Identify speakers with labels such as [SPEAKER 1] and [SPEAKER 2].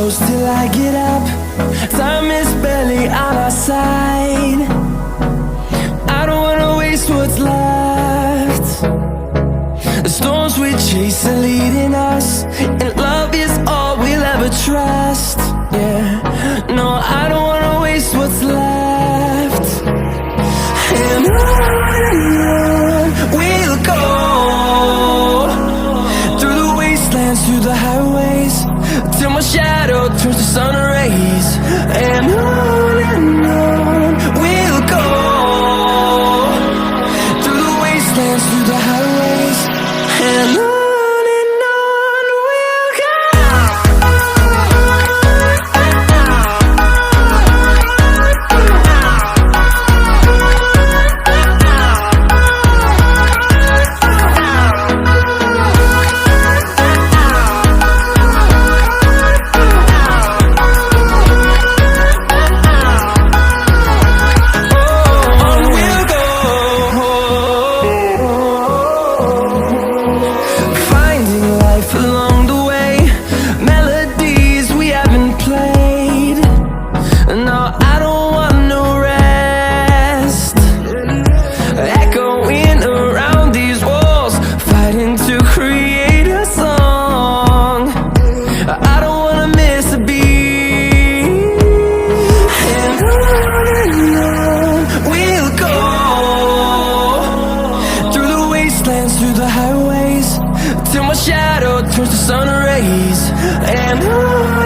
[SPEAKER 1] close till I get up. Time is barely on our side. I don't wanna waste what's left. The storms we chase are leading us, and love is all we'll ever trust. Yeah, no, I don't wanna waste what's left. And on we'll go, through the wastelands, through the highways, till my shadow turns to sun rays. And on we'll go, through the wastelands, through the highways, and on. Through the highways, till my shadow turns to sun rays. And on